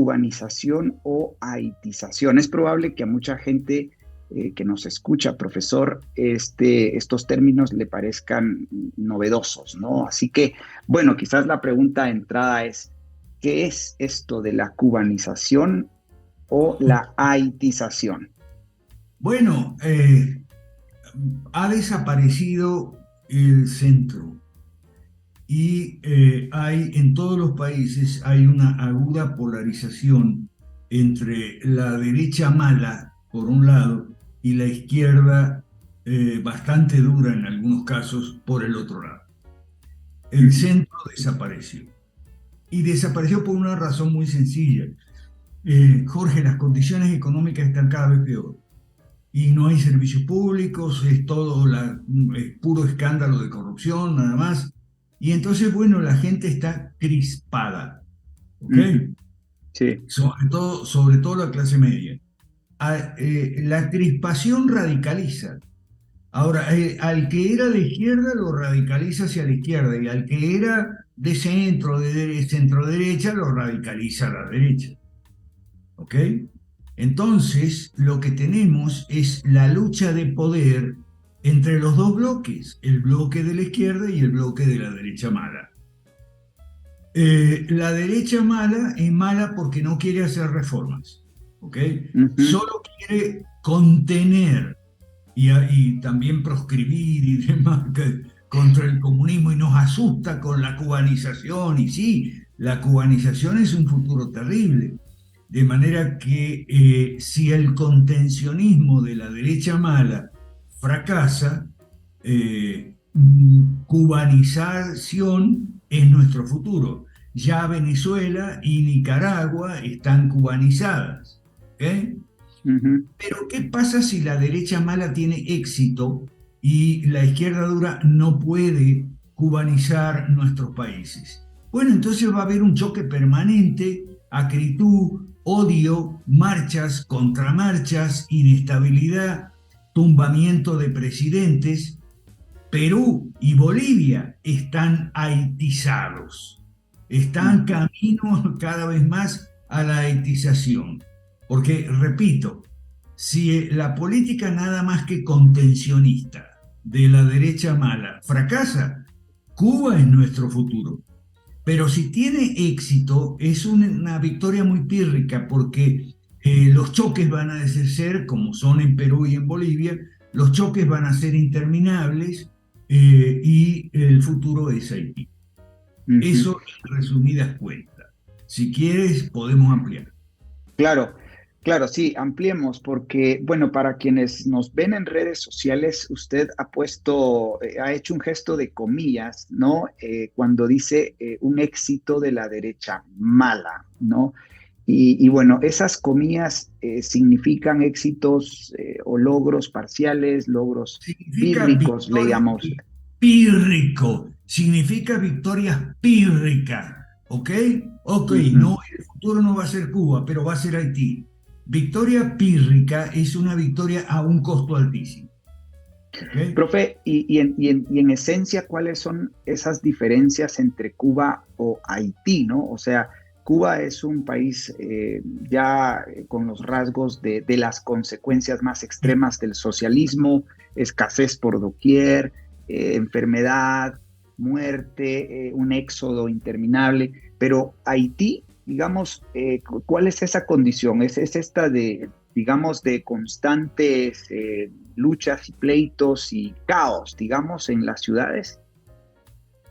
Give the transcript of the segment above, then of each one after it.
cubanización o haitización? Es probable que a mucha gente que nos escucha, profesor, estos términos le parezcan novedosos, ¿no? Así que, bueno, quizás la pregunta de entrada es, ¿qué es esto de la cubanización o la haitización? Bueno, ha desaparecido el centro y hay en todos los países hay una aguda polarización entre la derecha mala, por un lado, y la izquierda bastante dura en algunos casos, por el otro lado. El Ujú. centro desapareció. Y desapareció por una razón muy sencilla. Jorge, las condiciones económicas están cada vez peor y no hay servicios públicos, es puro escándalo de corrupción, nada más. Y entonces, bueno, la gente está crispada, ¿ok? Ujú. Sí. Sobre todo la clase media. La crispación radicaliza. Ahora, al que era de izquierda lo radicaliza hacia la izquierda y al que era de centro, centro derecha, lo radicaliza a la derecha. ¿Ok? Entonces, lo que tenemos es la lucha de poder entre los dos bloques, el bloque de la izquierda y el bloque de la derecha mala. La derecha mala es mala porque no quiere hacer reformas, ¿ok? Ujú. Solo quiere contener y también proscribir y demás contra el comunismo y nos asusta con la cubanización. Y sí, la cubanización es un futuro terrible. De manera que si el contencionismo de la derecha mala fracasa, cubanización es nuestro futuro. Ya Venezuela y Nicaragua están cubanizadas. ¿Ok? Ujú. Pero ¿qué pasa si la derecha mala tiene éxito y la izquierda dura no puede cubanizar nuestros países? Bueno, entonces va a haber un choque permanente, acritud, odio, marchas, contramarchas, inestabilidad, tumbamiento de presidentes. Perú y Bolivia están haitizados, están Ujú. camino cada vez más a la haitización. Porque, repito, si la política nada más que contencionista de la derecha mala fracasa, Cuba es nuestro futuro. Pero si tiene éxito, es una victoria muy pírrica porque los choques van a ser, como son en Perú y en Bolivia, los choques van a ser interminables y el futuro es Haití. Ujú. Eso en resumidas cuentas. Si quieres, podemos ampliar. Claro, claro, sí, ampliemos, porque, bueno, para quienes nos ven en redes sociales, usted ha puesto, ha hecho un gesto de comillas, ¿no? Cuando dice un éxito de la derecha mala, ¿no? Y bueno, esas comillas significan éxitos o logros parciales, logros Significa pírricos, le victoria llamamos. pírrico, significa victorias pírricas, ¿ok? Ok, Ujú. no, el futuro no va a ser Cuba, pero va a ser Haití. Victoria pírrica es una victoria a un costo altísimo, ¿ok? Profe, y en esencia, ¿cuáles son esas diferencias entre Cuba o Haití, ¿no? O sea, Cuba es un país ya con los rasgos de las consecuencias más extremas del socialismo, escasez por doquier, enfermedad, muerte, un éxodo interminable, pero Haití, digamos, ¿cuál es esa condición? Es esta de, digamos, de constantes luchas y pleitos y caos, digamos, en las ciudades?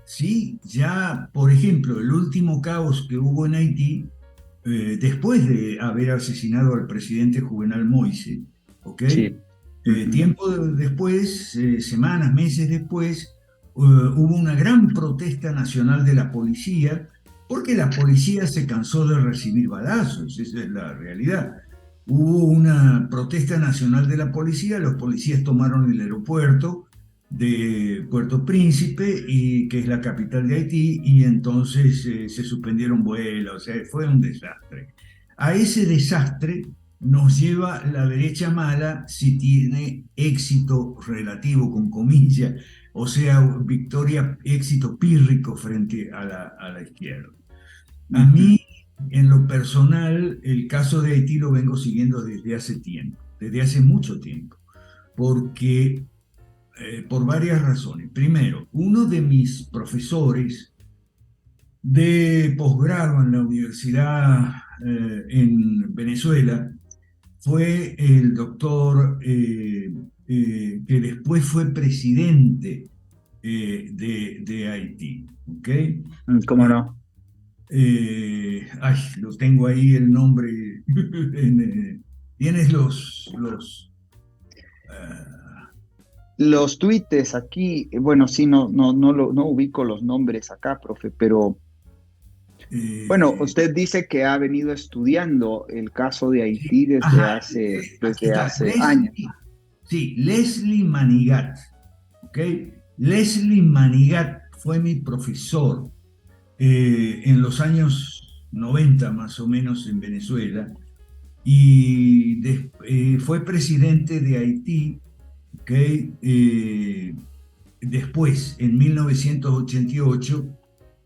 Sí, ya, por ejemplo, el último caos que hubo en Haití, después de haber asesinado al presidente Juvenal Moïse, ¿ok? Sí. Ujú. Después, semanas, meses después, hubo una gran protesta nacional de la policía, porque la policía se cansó de recibir balazos, esa es la realidad. Hubo una protesta nacional de la policía, los policías tomaron el aeropuerto de Puerto Príncipe, que es la capital de Haití, y entonces se suspendieron vuelos, o sea, fue un desastre. A ese desastre nos lleva la derecha mala si tiene éxito relativo, con comillas, o sea, victoria, éxito pírrico frente a la izquierda. A Ujú. mí en lo personal, el caso de Haití lo vengo siguiendo desde hace tiempo, desde hace mucho tiempo, porque por varias razones. Primero, uno de mis profesores de posgrado en la universidad en Venezuela fue el doctor que después fue presidente de Haití. ¿Ok? ¿Cómo no? Ay, lo tengo ahí el nombre. Tienes ah, Los tweets aquí, bueno, sí, no ubico los nombres acá, profe, pero bueno, eh, usted dice que ha venido estudiando el caso de sí, Haití ajá, aquí desde está, hace años. Leslie Manigat, ¿ok? Leslie Manigat fue mi profesor en los años 90 más o menos en Venezuela y fue presidente de Haití, ¿ok? Después, en 1988,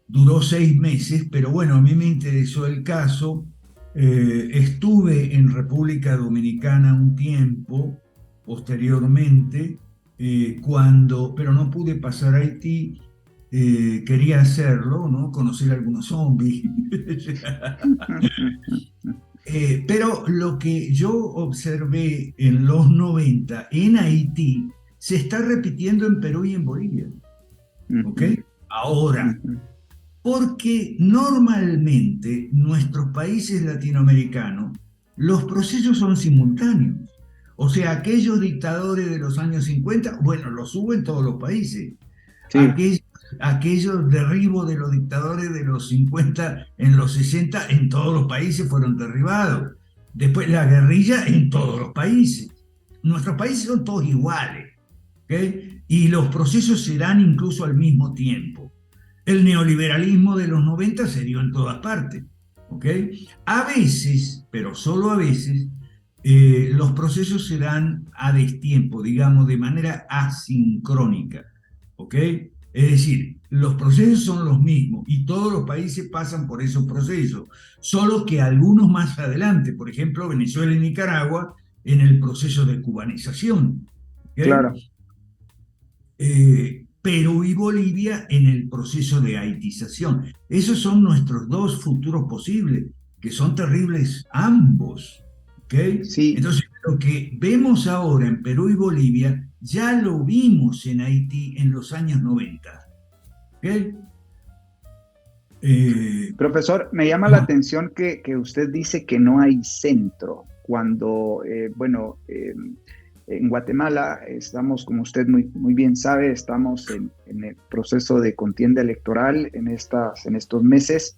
duró 6 meses, pero bueno, a mí me interesó el caso. Estuve en República Dominicana un tiempo, posteriormente, pero no pude pasar a Haití. Quería hacerlo, ¿no? Conocer algunos zombies. Pero lo que yo observé en los 90 en Haití se está repitiendo en Perú y en Bolivia, ¿ok? Ujú, Ahora, ujú. porque normalmente nuestros países latinoamericanos, los procesos son simultáneos. O sea, aquellos dictadores de los años 50, bueno, los hubo en todos los países. Sí, Aquellos, aquellos derribos de los dictadores de los 50 en los 60 en todos los países fueron derribados. Después la guerrilla en todos los países. Nuestros países son todos iguales, ¿ok? Y los procesos se dan incluso al mismo tiempo. El neoliberalismo de los 90 se dio en todas partes, ¿ok? A veces, pero solo a veces, los procesos se dan a destiempo, digamos, de manera asincrónica, ¿ok? Es decir, los procesos son los mismos y todos los países pasan por esos procesos, solo que algunos más adelante, por ejemplo, Venezuela y Nicaragua, en el proceso de cubanización, ¿ok? claro. Perú y Bolivia en el proceso de haitización. Esos son nuestros dos futuros posibles, que son terribles ambos. ¿Ok? Sí, Entonces, lo que vemos ahora en Perú y Bolivia, ya lo vimos en Haití en los años 90. ¿Ok? profesor, me llama la Ajá. atención que usted dice que no hay centro, cuando, bueno, en Guatemala estamos, como usted muy bien sabe, estamos en el proceso de contienda electoral en estos meses.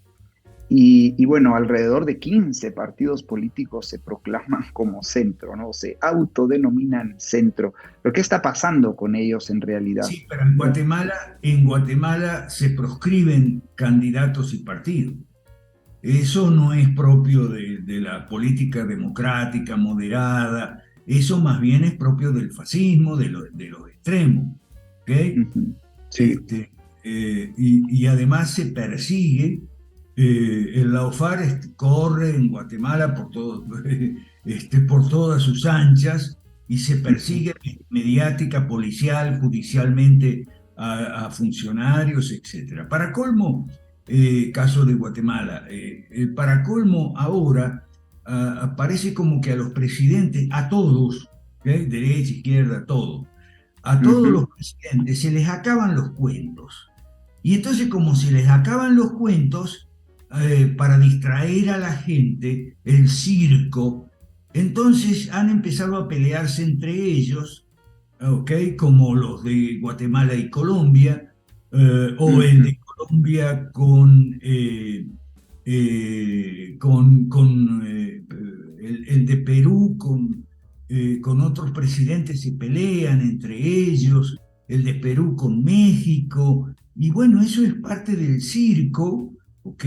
Y bueno, alrededor de 15 partidos políticos se proclaman como centro, ¿no? Se autodenominan centro. ¿Pero qué está pasando con ellos en realidad? Sí, pero en Guatemala se proscriben candidatos y partidos. Eso no es propio de la política democrática moderada, eso más bien es propio del fascismo, de los extremos. ¿Ok? Ujú. Sí. Este, y además se persigue, el Laufar corre en Guatemala por todas sus anchas y se Ujú. persigue mediática, policial, judicialmente a funcionarios, etcétera. Para colmo, caso de Guatemala, para colmo ahora parece como que a los presidentes, a todos, ¿ok? Derecha, izquierda, a todos Ujú. los presidentes se les acaban los cuentos. Y entonces, como se les acaban los cuentos, para distraer a la gente, el circo, entonces han empezado a pelearse entre ellos, ¿ok? Como los de Guatemala y Colombia, o el Ujú. de Colombia con el de Perú con otros presidentes se pelean entre ellos, el de Perú con México, y bueno, eso es parte del circo, ¿ok?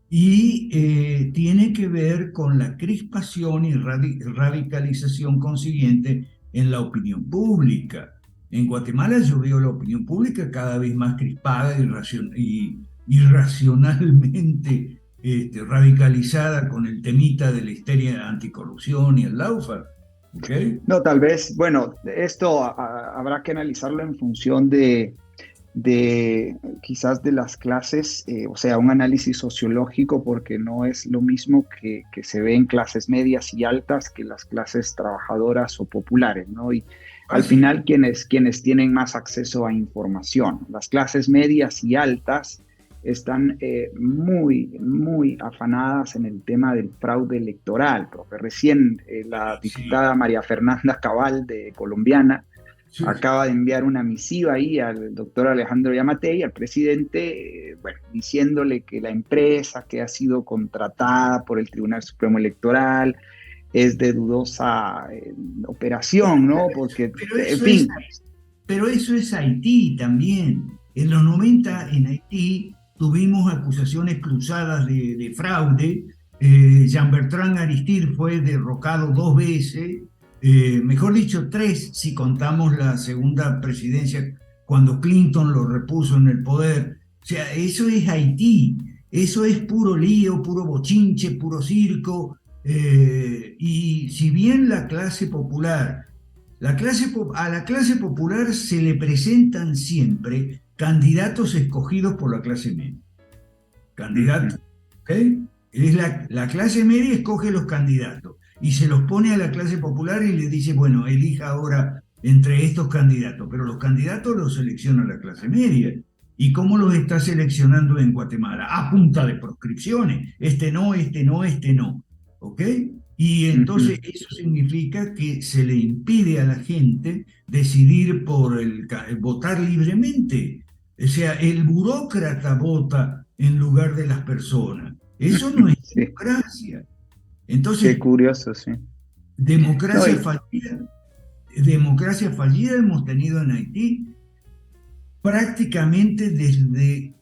Y tiene que ver con la crispación y radicalización consiguiente en la opinión pública. En Guatemala yo veo la opinión pública cada vez más crispada y irracionalmente radicalizada con el temita de la histeria anticorrupción y el Lawfare. ¿Ok? No, tal vez, bueno, esto habrá que analizarlo en función de quizás de las clases, o sea, un análisis sociológico, porque no es lo mismo que se ve en clases medias y altas que las clases trabajadoras o populares, ¿no? Y al Así. final, quienes tienen más acceso a información, las clases medias y altas están muy afanadas en el tema del fraude electoral, porque recién la Sí, diputada María Fernanda Cabal de Colombiana sí, acaba de enviar una misiva ahí al doctor Alejandro Yamatei, al presidente, bueno, diciéndole que la empresa que ha sido contratada por el Tribunal Supremo Electoral es de dudosa operación, ¿no? Porque, pero en eso es fin. Pero eso es Haití también. En los 90 en Haití tuvimos acusaciones cruzadas de fraude. Jean-Bertrand Aristide fue derrocado 2 veces, mejor dicho, 3 si contamos la segunda presidencia cuando Clinton lo repuso en el poder. O sea, eso es Haití. Eso es puro lío, puro bochinche, puro circo. Y si bien la clase popular a la clase popular se le presentan siempre candidatos escogidos por la clase media. Ujú. Candidatos, ¿ok? Es la clase media escoge los candidatos y se los pone a la clase popular y le dice, bueno, elija ahora entre estos candidatos, pero los candidatos los selecciona la clase media. ¿Y cómo los está seleccionando en Guatemala? A punta de proscripciones. Este no, este no, este no. ¿Ok? Y entonces Ujú. eso significa que se le impide a la gente decidir por votar libremente. O sea, el burócrata vota en lugar de las personas. Eso no es Sí, democracia. qué Entonces, curioso, sí. No, democracia fallida, democracia fallida hemos tenido en Haití prácticamente desde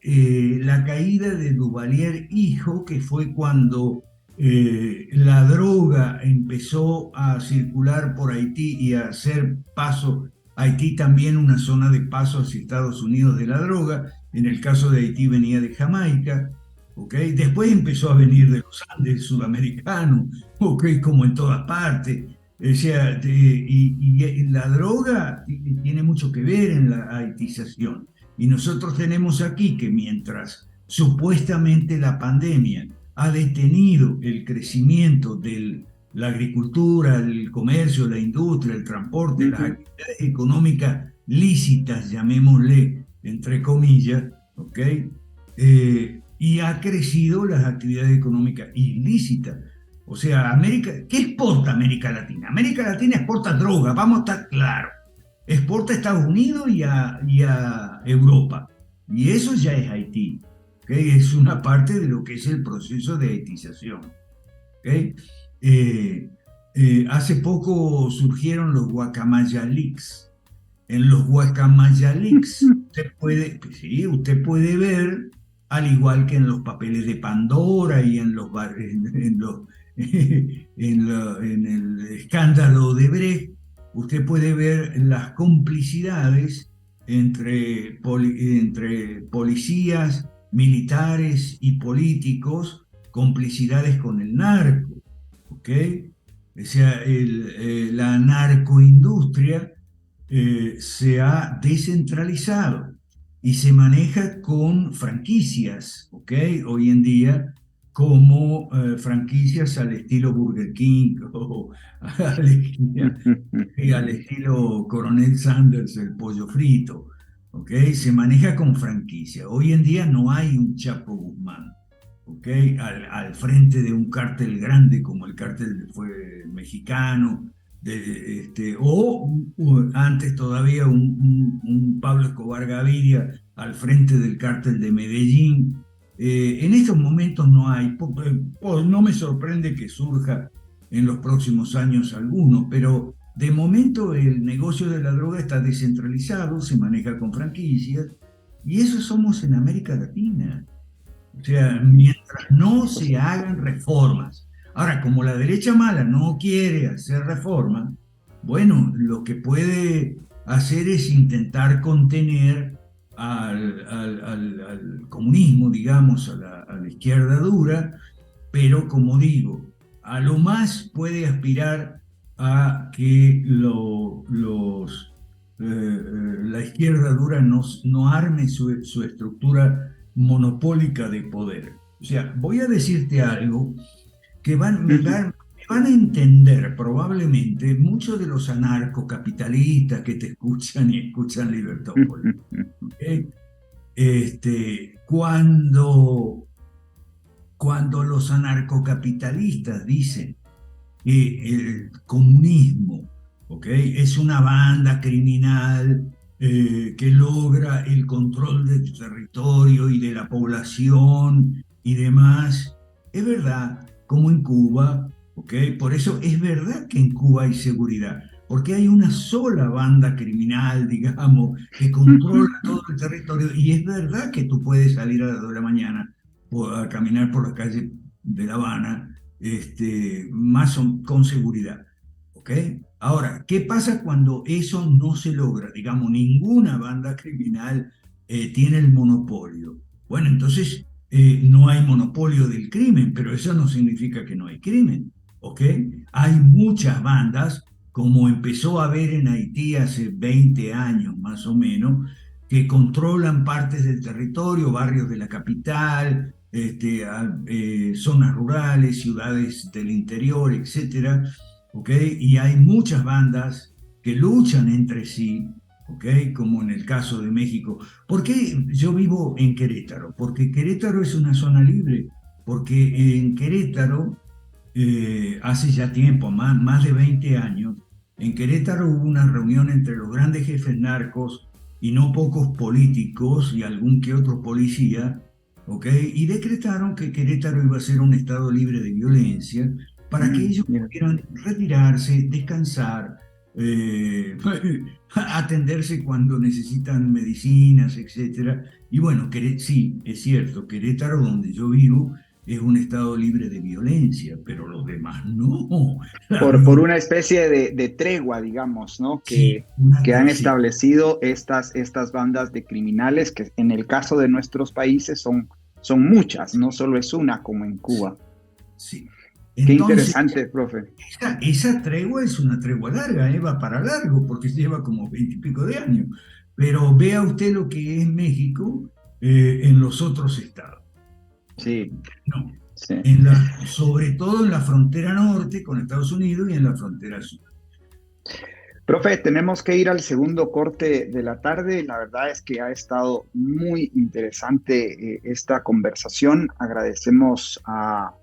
la caída de Duvalier hijo, que fue cuando la droga empezó a circular por Haití y a hacer paso, Haití también una zona de paso hacia Estados Unidos de la droga, en el caso de Haití venía de Jamaica, ¿ok? Después empezó a venir de los Andes sudamericanos, ¿ok? Como en todas partes. O sea, y la droga tiene mucho que ver en la haitización. Y nosotros tenemos aquí que mientras supuestamente la pandemia ha detenido el crecimiento de la agricultura, el comercio, la industria, el transporte, las ujú. actividades económicas lícitas, llamémosle, entre comillas, ¿ok? Y ha crecido las actividades económicas ilícitas. O sea, ¿qué exporta América Latina? América Latina exporta droga, vamos a estar claros. Exporta a Estados Unidos y a Europa. Y eso ya es Haití. ¿Okay? Es una parte de lo que es el proceso de haitización. ¿Okay? Eh, Hace poco surgieron los guacamayalics. En los guacamayalics sí, usted puede ver, al igual que en los papeles de Pandora y en el escándalo de Brecht, usted puede ver las complicidades entre policías, militares y políticos, complicidades con el narco, ¿ok? O sea, la narcoindustria se ha descentralizado y se maneja con franquicias, ¿ok? Hoy en día como franquicias al estilo Burger King o al estilo Coronel Sanders, el pollo frito, ¿ok? Se maneja con franquicia. Hoy en día no hay un Chapo Guzmán, ¿ok? Al frente de un cártel grande como el cártel fue mexicano, o antes todavía un Pablo Escobar Gaviria al frente del cártel de Medellín. En estos momentos no hay, no me sorprende que surja en los próximos años alguno, pero de momento el negocio de la droga está descentralizado, se maneja con franquicias, y eso somos en América Latina. O sea, mientras no se hagan reformas. Ahora, como la derecha mala no quiere hacer reformas, bueno, lo que puede hacer es intentar contener al comunismo, digamos, a la izquierda dura, pero como digo, a lo más puede aspirar a que la izquierda dura no arme su estructura monopólica de poder. O sea, voy a decirte algo que me van a entender probablemente muchos de los anarcocapitalistas que te escuchan y escuchan Libertópolis. Cuando los anarcocapitalistas dicen que el comunismo, es una banda criminal que logra el control del territorio y de la población y demás, es verdad, como en Cuba, por eso es verdad que en Cuba hay seguridad, porque hay una sola banda criminal, digamos, que controla todo el territorio, y es verdad que tú puedes salir a las 2 de la mañana a caminar por las calles de La Habana con seguridad. Ahora, ¿qué pasa cuando eso no se logra? Digamos, ninguna banda criminal tiene el monopolio. Bueno, entonces no hay monopolio del crimen, pero eso no significa que no hay crimen. Hay muchas bandas, como empezó a haber en Haití hace 20 años más o menos, que controlan partes del territorio, barrios de la capital, zonas rurales, ciudades del interior, etcétera. Y hay muchas bandas que luchan entre sí, como en el caso de México. ¿Por qué yo vivo en Querétaro? Porque Querétaro es una zona libre, porque en Querétaro, hace ya tiempo, más de 20 años, en Querétaro hubo una reunión entre los grandes jefes narcos y no pocos políticos y algún que otro policía, y decretaron que Querétaro iba a ser un estado libre de violencia, para que ellos pudieran retirarse, descansar, atenderse cuando necesitan medicinas, etc. Y bueno, sí, es cierto, Querétaro, donde yo vivo, es un estado libre de violencia, pero los demás no. Por una especie de tregua, digamos, ¿no? Que han establecido estas bandas de criminales, que en el caso de nuestros países son muchas, no solo es una como en Cuba. Sí. Qué interesante, profe. Esa tregua es una tregua larga, va para largo, porque lleva como 20 y pico de años. Pero vea usted lo que es México en los otros estados. Sí. No, sí. Sobre todo en la frontera norte con Estados Unidos y en la frontera sur. Profe, tenemos que ir al segundo corte de la tarde. La verdad es que ha estado muy interesante esta conversación. Agradecemos a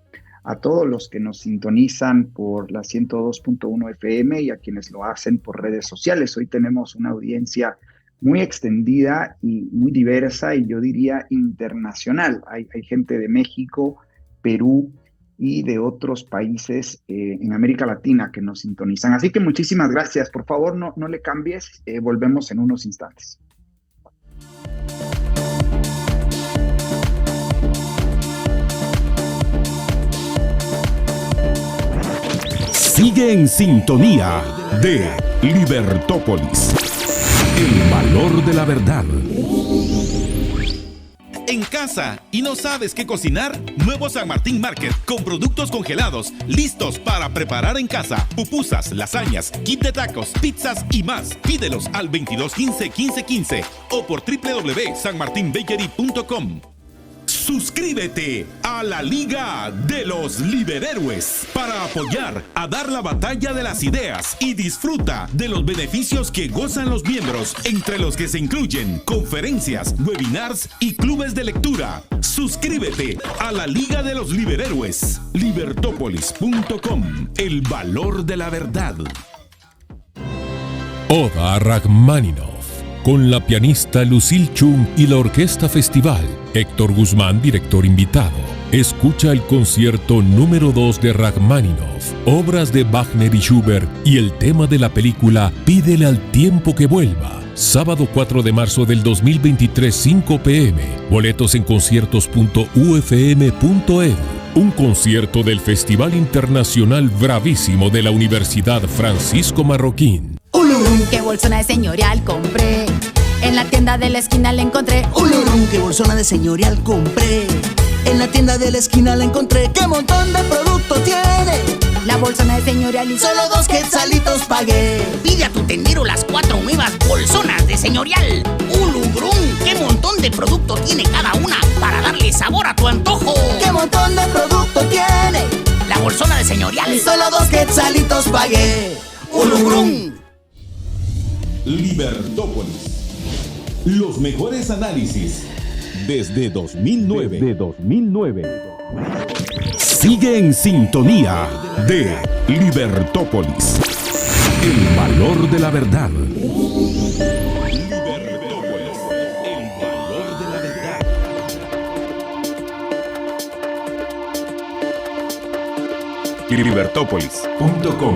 todos los que nos sintonizan por la 102.1 FM y a quienes lo hacen por redes sociales. Hoy tenemos una audiencia muy extendida y muy diversa, y yo diría internacional. Hay gente de México, Perú y de otros países en América Latina que nos sintonizan. Así que muchísimas gracias. Por favor, no le cambies. Volvemos en unos instantes. Sigue en sintonía de Libertópolis. El valor de la verdad. En casa y no sabes qué cocinar, nuevo San Martín Market con productos congelados listos para preparar en casa. Pupusas, lasañas, kit de tacos, pizzas y más. Pídelos al 2215-1515 o por www.sanmartinbakery.com. Suscríbete a la Liga de los Liberhéroes para apoyar a dar la batalla de las ideas y disfruta de los beneficios que gozan los miembros, entre los que se incluyen conferencias, webinars y clubes de lectura. Suscríbete a la Liga de los Liberhéroes. Libertópolis.com. El valor de la verdad. Oda a Rachmaninoff, con la pianista Lucille Chung y la Orquesta Festival. Héctor Guzmán, director invitado. Escucha el concierto número 2 de Rachmaninoff, obras de Wagner y Schubert y el tema de la película Pídele al tiempo que vuelva. Sábado 4 de marzo del 2023, 5 p.m. Boletos en conciertos.ufm.edu. Un concierto del Festival Internacional Bravísimo de la Universidad Francisco Marroquín. ¡Qué bolsona de señorial compré! En la tienda de la esquina la encontré. ¡Ulurún! ¡Qué bolsona de señorial compré! En la tienda de la esquina la encontré. ¡Qué montón de producto tiene! La bolsona de señorial y solo 2 quetzalitos pagué. Pide a tu tendero las 4 nuevas bolsonas de señorial. ¡Ulurún! ¡Qué montón de producto tiene cada una para darle sabor a tu antojo! ¡Qué montón de producto tiene! La bolsona de señorial. Solo 2 quetzalitos pagué. ¡Ulurún! Libertópolis. Los mejores análisis desde 2009. Sigue en sintonía de Libertópolis. El valor de la verdad. Libertópolis. El valor de la verdad. Libertópolis.com.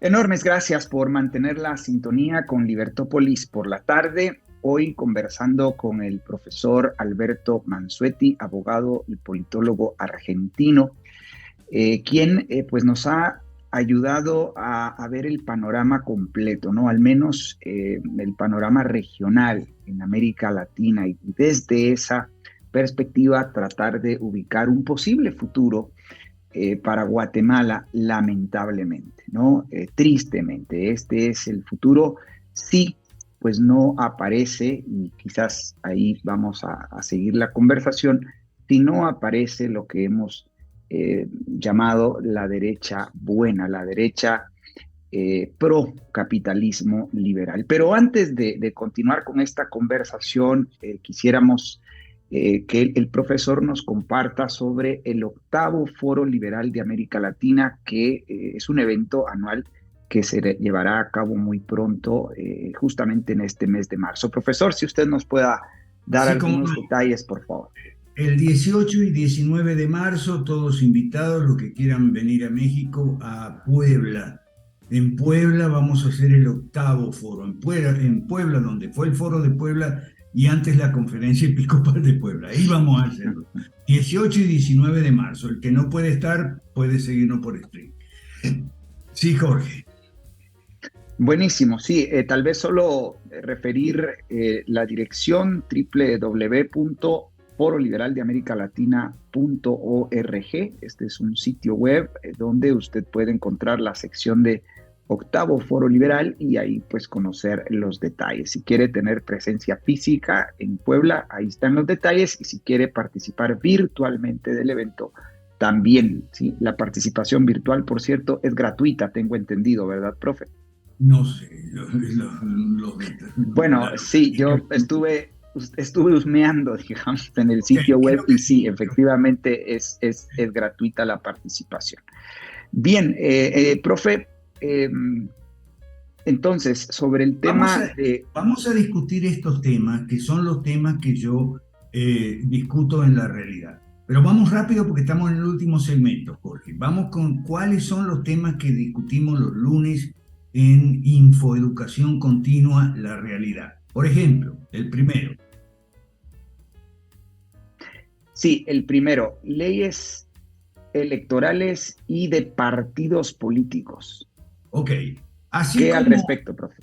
Enormes gracias por mantener la sintonía con Libertópolis por la tarde. Hoy conversando con el profesor Alberto Mansueti, abogado y politólogo argentino, quien pues nos ha ayudado a ver el panorama completo, ¿no? Al menos el panorama regional en América Latina, y desde esa perspectiva tratar de ubicar un posible futuro para Guatemala, lamentablemente, ¿no? Tristemente, este es el futuro. Sí, pues no aparece, y quizás ahí vamos a seguir la conversación, si no aparece lo que hemos llamado la derecha buena, la derecha pro capitalismo liberal. Pero antes de continuar con esta conversación, quisiéramos que el profesor nos comparta sobre el 8º Foro Liberal de América Latina, que es un evento anual que se llevará a cabo muy pronto, justamente en este mes de marzo. Profesor, si usted nos pueda dar algunos detalles, por favor. El 18 y 19 de marzo, todos invitados, los que quieran venir a México, a Puebla. En Puebla vamos a hacer el 8º foro. En Puebla, donde fue el foro de Puebla y antes la Conferencia Episcopal de Puebla. Ahí vamos a hacerlo. 18 y 19 de marzo. El que no puede estar, puede seguirnos por stream. Sí, Jorge. Buenísimo, sí. Tal vez solo referir la dirección www.foroliberaldeamericalatina.org. Este es un sitio web donde usted puede encontrar la sección de 8º Foro Liberal y ahí pues conocer los detalles. Si quiere tener presencia física en Puebla, ahí están los detalles, y si quiere participar virtualmente del evento, también, ¿sí? La participación virtual, por cierto, es gratuita, tengo entendido, ¿verdad, profe? No sé. Bueno, sí, yo estuve husmeando, digamos, en el sitio web, y sí, efectivamente es gratuita la participación. Bien, profe, entonces, sobre el tema Vamos a discutir estos temas, que son los temas que yo discuto en la realidad. Pero vamos rápido porque estamos en el último segmento, Jorge. Vamos con cuáles son los temas que discutimos los lunes en Infoeducación Continua, la realidad. Por ejemplo, el primero. Sí, el primero, leyes electorales y de partidos políticos. Ok. ¿Qué al respecto, profe?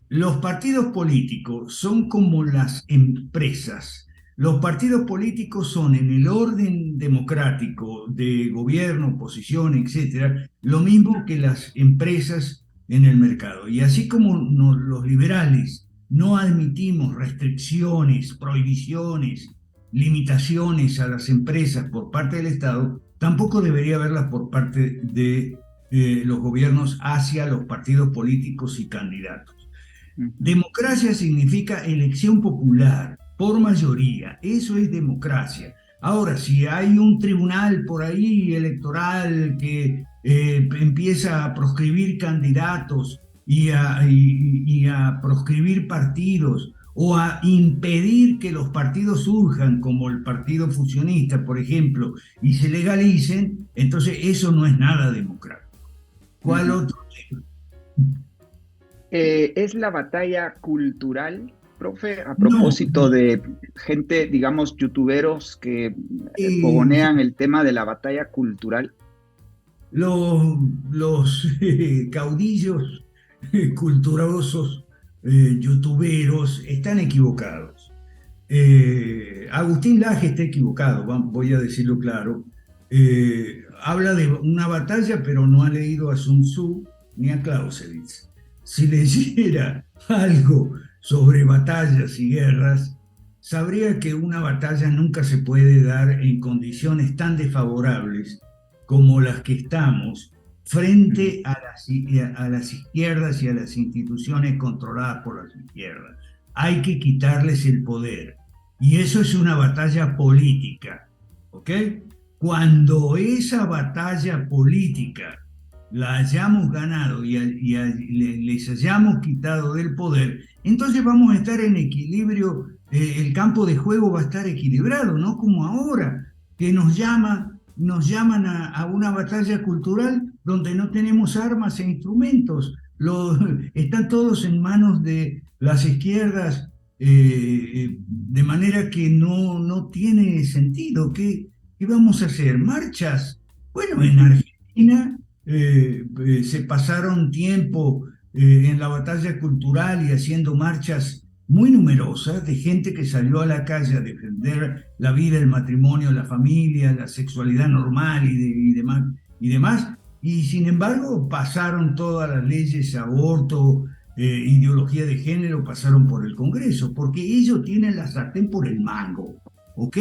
Los partidos políticos son como las empresas. Los partidos políticos son, en el orden democrático de gobierno, oposición, etcétera, lo mismo que las empresas en el mercado. Y así como los liberales no admitimos restricciones, prohibiciones, limitaciones a las empresas por parte del Estado, tampoco debería haberlas por parte de los gobiernos hacia los partidos políticos y candidatos. Democracia significa elección popular por mayoría, eso es democracia. Ahora, si hay un tribunal por ahí electoral que empieza a proscribir candidatos y a proscribir partidos, o a impedir que los partidos surjan, como el Partido Fusionista, por ejemplo, y se legalicen, entonces eso no es nada democrático. ¿Cuál otro tema? Es la batalla cultural, profe, a propósito de gente, digamos, youtuberos que fogonean el tema de la batalla cultural. Los caudillos culturosos, youtuberos, están equivocados. Agustín Laje está equivocado, voy a decirlo claro. Habla de una batalla, pero no ha leído a Sun Tzu ni a Clausewitz. Si leyera algo sobre batallas y guerras, sabría que una batalla nunca se puede dar en condiciones tan desfavorables como las que estamos frente a las izquierdas y a las instituciones controladas por las izquierdas. Hay que quitarles el poder. Y eso es una batalla política, ¿ok? Cuando esa batalla política la hayamos ganado y les hayamos quitado del poder, entonces vamos a estar en equilibrio, el campo de juego va a estar equilibrado, no como ahora, que nos llaman a una batalla cultural donde no tenemos armas e instrumentos, están todos en manos de las izquierdas, de manera que no tiene sentido. ¿Qué vamos a hacer? ¿Marchas? Bueno, en Argentina se pasaron tiempo en la batalla cultural y haciendo marchas muy numerosas de gente que salió a la calle a defender la vida, el matrimonio, la familia, la sexualidad normal y demás. Y sin embargo pasaron todas las leyes, aborto, ideología de género, pasaron por el Congreso, porque ellos tienen la sartén por el mango. ¿Ok?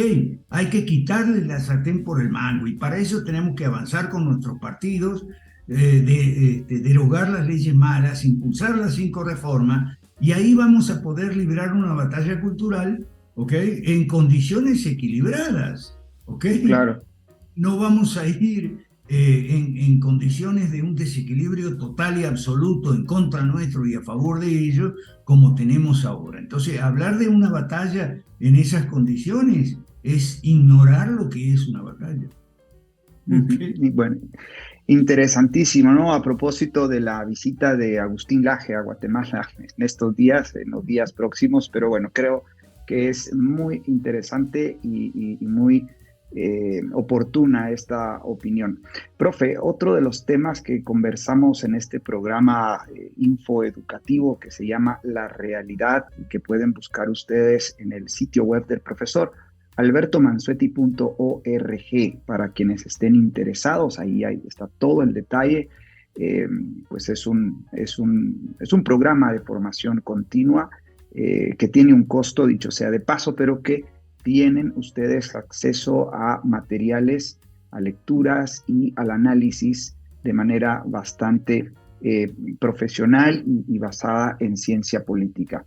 Hay que quitarles la sartén por el mango y para eso tenemos que avanzar con nuestros partidos, derogar las leyes malas, impulsar las 5 reformas y ahí vamos a poder librar una batalla cultural, ¿ok? En condiciones equilibradas, ¿ok? Claro. No vamos a ir en condiciones de un desequilibrio total y absoluto en contra nuestro y a favor de ellos como tenemos ahora. Entonces, hablar de una batalla en esas condiciones es ignorar lo que es una batalla. Okay. Bueno, interesantísimo, ¿no? A propósito de la visita de Agustín Laje a Guatemala en estos días, en los días próximos, pero bueno, creo que es muy interesante y muy oportuna esta opinión. Profe, otro de los temas que conversamos en este programa infoeducativo que se llama La Realidad y que pueden buscar ustedes en el sitio web del profesor albertomansueti.org para quienes estén interesados, ahí está todo el detalle, pues es un programa de formación continua que tiene un costo, dicho sea de paso, pero que tienen ustedes acceso a materiales, a lecturas y al análisis de manera bastante profesional y basada en ciencia política.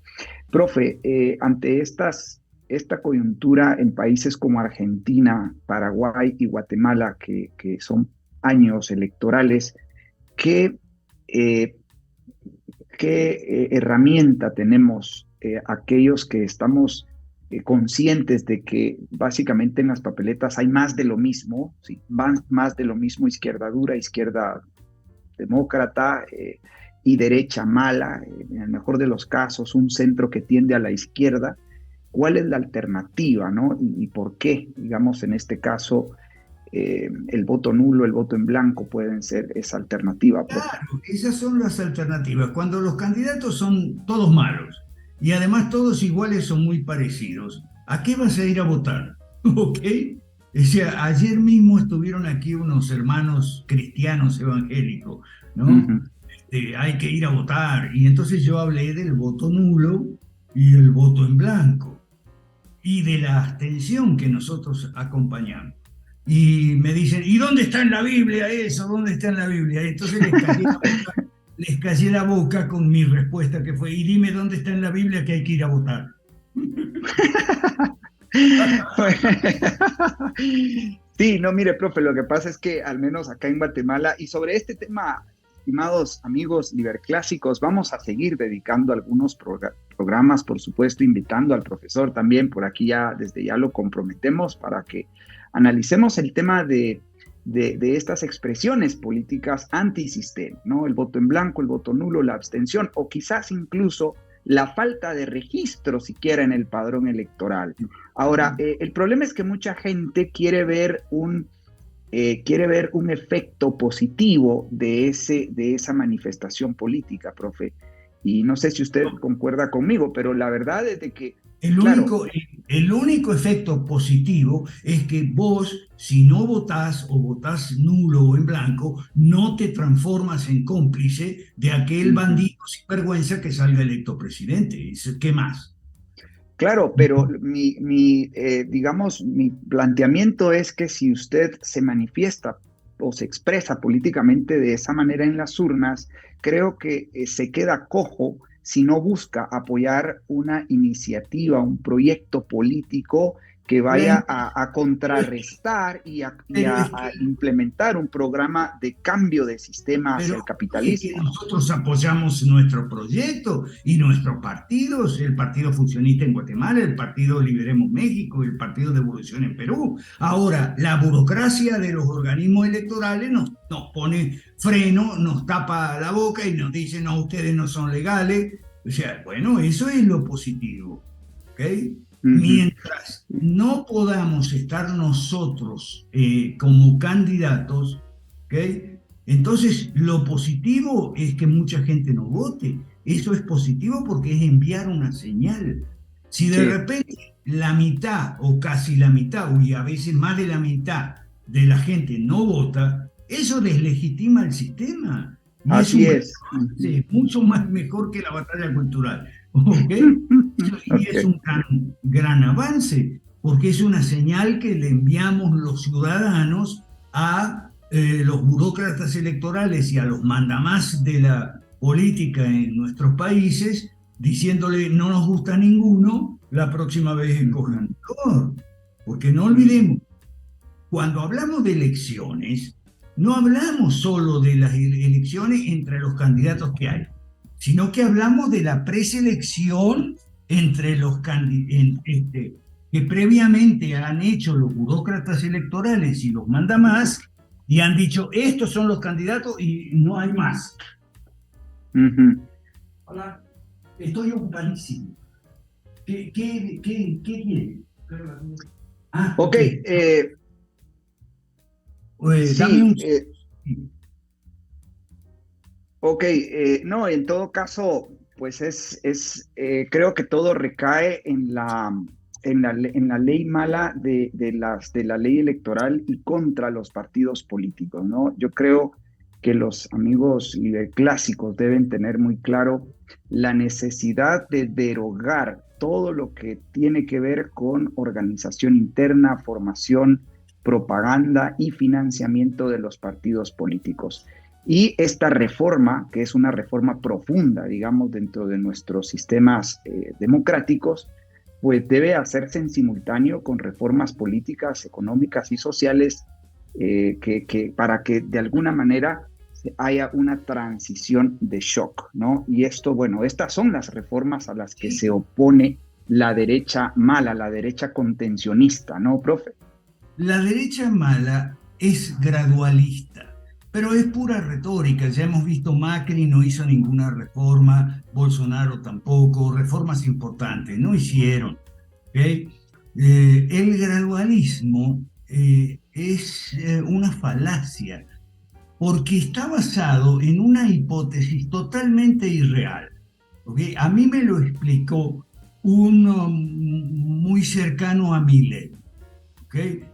Profe, ante esta coyuntura en países como Argentina, Paraguay y Guatemala, que son años electorales, ¿qué herramienta tenemos aquellos que estamos conscientes de que básicamente en las papeletas hay más de lo mismo, ¿sí? Más de lo mismo, izquierda dura, izquierda demócrata y derecha mala, en el mejor de los casos, un centro que tiende a la izquierda? ¿Cuál es la alternativa, ¿no? Y por qué, digamos, en este caso, el voto nulo, el voto en blanco pueden ser esa alternativa? Claro, esas son las alternativas. Cuando los candidatos son todos malos y además todos iguales o muy parecidos, ¿a qué vas a ir a votar? ¿Ok? O sea, ayer mismo estuvieron aquí unos hermanos cristianos evangélicos, ¿no? Hay que ir a votar. Y entonces yo hablé del voto nulo y el voto en blanco y de la abstención que nosotros acompañamos. Y me dicen, ¿y dónde está en la Biblia eso? ¿Dónde está en la Biblia? Entonces les callé la boca con mi respuesta que fue, y dime dónde está en la Biblia que hay que ir a votar. Sí, no, mire, profe, lo que pasa es que al menos acá en Guatemala, y sobre este tema, estimados amigos liberclásicos, vamos a seguir dedicando algunos programas, por supuesto, invitando al profesor también, por aquí ya, desde ya lo comprometemos para que analicemos el tema de estas expresiones políticas antisistema, ¿no? El voto en blanco, el voto nulo, la abstención, o quizás incluso la falta de registro siquiera en el padrón electoral. Ahora, el problema es que mucha gente quiere ver un quiere ver un efecto positivo de esa manifestación política, profe. Y no sé si usted concuerda conmigo, pero la verdad es de que, claro, El único efecto positivo es que vos, si no votás o votás nulo o en blanco, no te transformas en cómplice de aquel bandido sin vergüenza que salga electo presidente. ¿Qué más? claro, pero digamos, mi planteamiento es que si usted se manifiesta o se expresa políticamente de esa manera en las urnas, creo que se queda cojo si no busca apoyar una iniciativa, un proyecto político que vaya a contrarrestar Pero es a que implementar un programa de cambio de sistema hacia el Pero es que capitalismo, ¿no? nosotros apoyamos nuestro proyecto y nuestros partidos, el Partido Fusionista en Guatemala, el Partido Liberemos México, el Partido de Evolución en Perú. Ahora, la burocracia de los organismos electorales nos pone freno, nos tapa la boca y nos dice, no, ustedes no son legales. O sea, bueno, eso es lo positivo, ¿ok? Mientras no podamos estar nosotros como candidatos, ¿ok? Entonces, lo positivo es que mucha gente no vote. Eso es positivo porque es enviar una señal. Si de Sí, repente la mitad o casi la mitad, y a veces más de la mitad de la gente no vota, eso deslegitima el sistema. Y es así un es. avance mucho más mejor que la batalla cultural. ¿Ok? Y es Ok. un gran avance, porque es una señal que le enviamos los ciudadanos a los burócratas electorales y a los mandamás de la política en nuestros países, diciéndole no nos gusta ninguno, la próxima vez escojan mejor. Porque no olvidemos, cuando hablamos de elecciones, no hablamos solo de las elecciones entre los candidatos que hay, sino que hablamos de la preselección entre los que previamente han hecho los burócratas electorales y los mandamás y han dicho, estos son los candidatos y no hay más. Hola, estoy ocupadísimo. ¿Qué quiere? Ok, Okay. Dame sí, un... ok, no, en todo caso, pues creo que todo recae en la ley mala de la ley electoral y contra los partidos políticos, ¿no? Yo creo que los amigos clásicos deben tener muy claro la necesidad de derogar todo lo que tiene que ver con organización interna, formación, propaganda y financiamiento de los partidos políticos. Y esta reforma, que es una reforma profunda, digamos, dentro de nuestros sistemas democráticos, pues debe hacerse en simultáneo con reformas políticas, económicas y sociales para que de alguna manera haya una transición de shock, ¿no? Y esto, bueno, estas son las reformas a las que se opone la derecha mala, la derecha contencionista, ¿no, profe? La derecha mala es gradualista, pero es pura retórica. Ya hemos visto Macri no hizo ninguna reforma, Bolsonaro tampoco, reformas importantes, no hicieron. ¿Okay? El gradualismo es una falacia porque está basado en una hipótesis totalmente irreal. ¿Okay? A mí me lo explicó uno muy cercano a Milei. ¿Okay?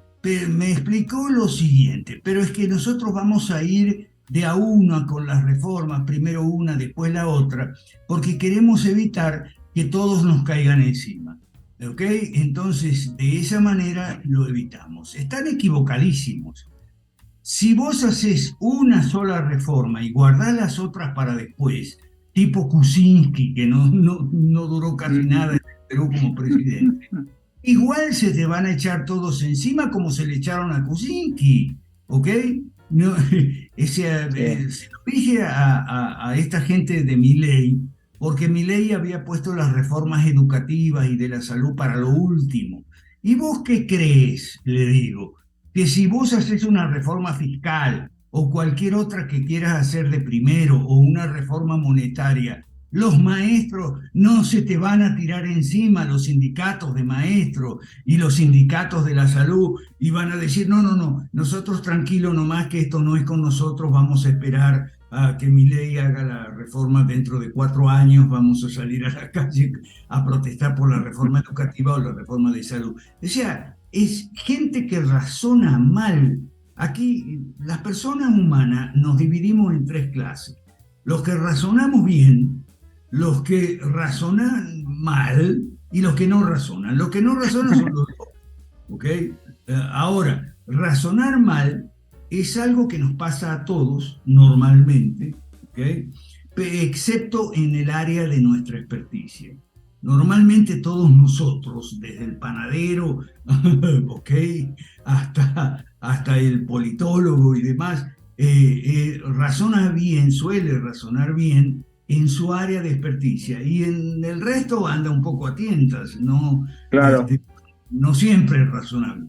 Me explicó lo siguiente, pero es que nosotros vamos a ir de a una con las reformas, primero una, después la otra, porque queremos evitar que todos nos caigan encima. ¿Ok? Entonces, de esa manera lo evitamos. Están equivocadísimos. Si vos haces una sola reforma y guardás las otras para después, tipo Kuczynski, que no duró casi nada en Perú como presidente, igual se te van a echar todos encima como se le echaron a Kuczynski, ¿ok? No, se lo dije a esta gente de Milei, porque Milei había puesto las reformas educativas y de la salud para lo último. ¿Y vos qué crees? Le digo, que si vos haces una reforma fiscal o cualquier otra que quieras hacer de primero o una reforma monetaria, Los maestros no se te van a tirar encima, los sindicatos de maestros y los sindicatos de la salud, y van a decir, no, nosotros tranquilo nomás que esto no es con nosotros, vamos a esperar a que Milei haga la reforma dentro de 4 años, vamos a salir a la calle a protestar por la reforma educativa o la reforma de salud. O sea, es gente que razona mal. Aquí las personas humanas nos dividimos en 3 clases. Los que razonamos bien, los que razonan mal y los que no razonan. Los que no razonan son los dos, ¿ok? Ahora, razonar mal es algo que nos pasa a todos normalmente, ¿ok? Excepto en el área de nuestra experticia. Normalmente todos nosotros, desde el panadero, ¿ok? hasta el politólogo y demás, razona bien, suele razonar bien en su área de experticia, y en el resto anda un poco a tientas, Claro. No siempre es razonable.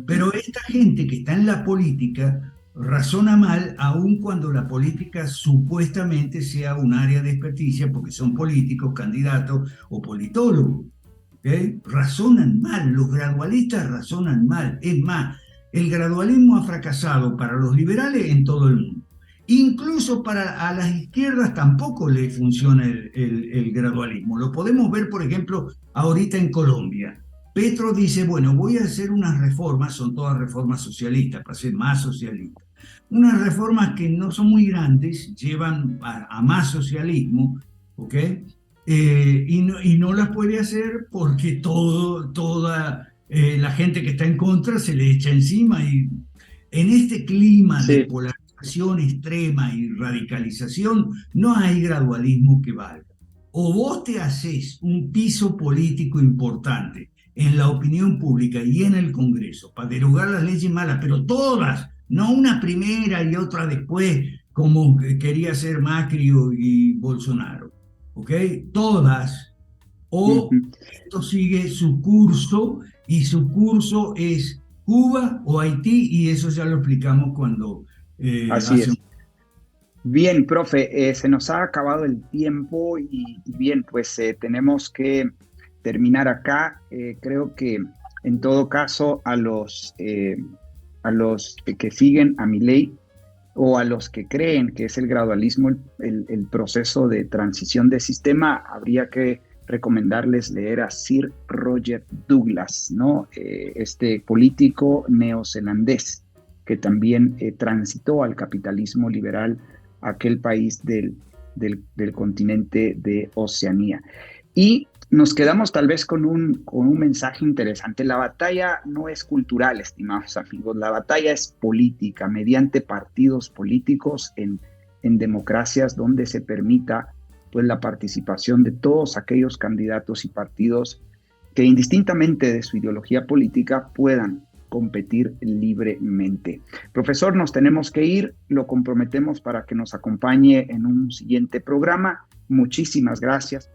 Pero esta gente que está en la política razona mal, aun cuando la política supuestamente sea un área de experticia, porque son políticos, candidatos o politólogos. ¿Okay? Razonan mal, los gradualistas razonan mal. Es más, el gradualismo ha fracasado para los liberales en todo el mundo. Incluso para a las izquierdas tampoco le funciona el gradualismo. Lo podemos ver, por ejemplo, ahorita en Colombia. Petro dice, bueno, voy a hacer unas reformas, son todas reformas socialistas, para ser más socialista. Unas reformas que no son muy grandes, llevan a más socialismo, ¿ok? Y no las puede hacer porque toda la gente que está en contra se le echa encima, y en este clima de polarización extrema y radicalización no hay gradualismo que valga. O vos te haces un piso político importante en la opinión pública y en el Congreso para derogar las leyes malas, pero todas, no una primera y otra después, como quería hacer Macri y Bolsonaro, ¿ok? Todas. O esto sigue su curso, y su curso es Cuba o Haití, y eso ya lo explicamos cuando... Así es. Bien, profe, se nos ha acabado el tiempo y bien, pues tenemos que terminar acá. Creo que en todo caso a los que siguen a Milei, o a los que creen que es el gradualismo el proceso de transición de sistema, habría que recomendarles leer a Sir Roger Douglas, ¿no? Este político neozelandés que también transitó al capitalismo liberal, aquel país del continente de Oceanía. Y nos quedamos tal vez con un mensaje interesante. La batalla no es cultural, estimados amigos, la batalla es política, mediante partidos políticos en democracias donde se permita pues la participación de todos aquellos candidatos y partidos que indistintamente de su ideología política puedan competir libremente. Profesor, nos tenemos que ir, lo comprometemos para que nos acompañe en un siguiente programa. Muchísimas gracias.